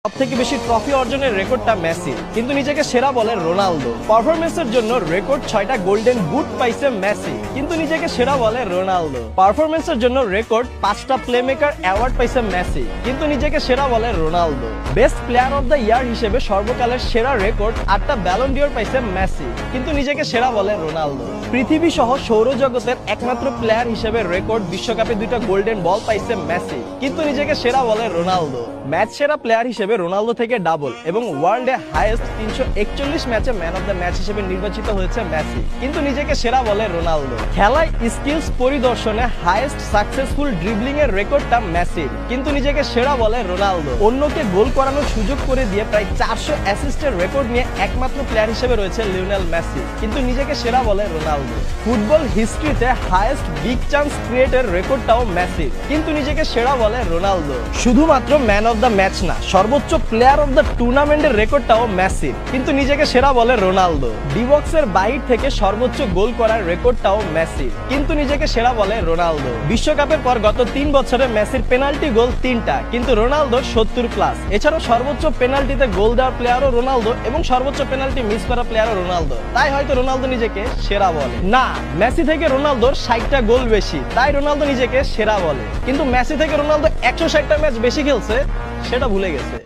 সবথেকে বেশি ট্রফি অর্জনের রেকর্ডটা মেসি, কিন্তু নিজেকে সেরা বলে রোনালদো। পারফরম্যান্সের জন্য রেকর্ড 6টা গোল্ডেন বুট পাইছে মেসি, কিন্তু নিজেকে সেরা বলে রোনালদো। পারফরম্যান্সের জন্য রেকর্ড 5টা প্লেমেকার অ্যাওয়ার্ড পাইছে মেসি, কিন্তু নিজেকে সেরা বলে Ronaldo. Best player of the year হিসেবে সর্বকালের সেরা রেকর্ড 8টা ব্যালন ডিওর পাইছে মেসি, কিন্তু নিজেকে সেরা বলে রোনালদো। পৃথিবী সহ সৌরজগতের একমাত্র প্লেয়ার হিসেবে রেকর্ড বিশ্বকাপে 2টা গোল্ডেন বল পাইছে মেসি, কিন্তু নিজেকে সেরা বলে রোনালদো। ম্যাচ সেরা প্লেয়ার হিসেবে রোনালদো থেকে ডাবল এবং ওয়ার্ল্ডে হাইয়েস্ট 341 ম্যাচে ম্যান অফ দ্য ম্যাচ হিসেবে নির্বাচিত হয়েছে মেসি, কিন্তু নিজেকে সেরা বলে রোনালদো। খেলায় স্কিলস পরিদর্শনে হাইয়েস্ট সাকসেসফুল ড্রিবলিং এর রেকর্ডটা মেসির, কিন্তু নিজেকে সেরা বলে রোনালদো। অন্যকে গোল করানোর সুযোগ করে দিয়ে প্রায় 400 অ্যাসিস্টের রেকর্ড নিয়ে একমাত্র প্লেয়ার হিসেবে রয়েছে লিওনেল মেসি, কিন্তু নিজেকে সেরা বলে রোনালদো। ফুটবল হিস্ট্রিতে হাইয়েস্ট বিগ চান্স ক্রিয়েটের রেকর্ডটাও মেসির, কিন্তু নিজেকে সেরা বলে রোনালদো। শুধুমাত্র ম্যান অফ দ্য ম্যাচ না, সর্বোচ্চ প্লেয়ার অফ দ্য টুর্নামেন্টের রেকর্ডটাও মেসির, কিন্তু নিজেকে সেরা বলে রোনালদো। ডিবক্সের বাইরে থেকে সর্বোচ্চ গোল করার রেকর্ডটাও মেসির, কিন্তু নিজেকে সেরা বলে রোনালদো। বিশ্বকাপের পর গত 3 বছরে মেসির পেনাল্টি গোল 3টা, কিন্তু রোনালদোর 70+। এছাড়াও সর্বোচ্চ পেনাল্টিতে গোল দেওয়ার প্লেয়ারও রোনালদো এবং সর্বোচ্চ পেনাল্টি মিস করা প্লেয়ারও রোনালদো, তাই হয়তো রোনালদো নিজেকে সেরা বলে। না, মেসি থেকে রোনালদোর 60টা গোল বেশি, তাই রোনালদো নিজেকে সেরা বলে। কিন্তু মেসি থেকে রোনালদো 160টা ম্যাচ বেশি খেলছে, সেটা ভুলে গেছে।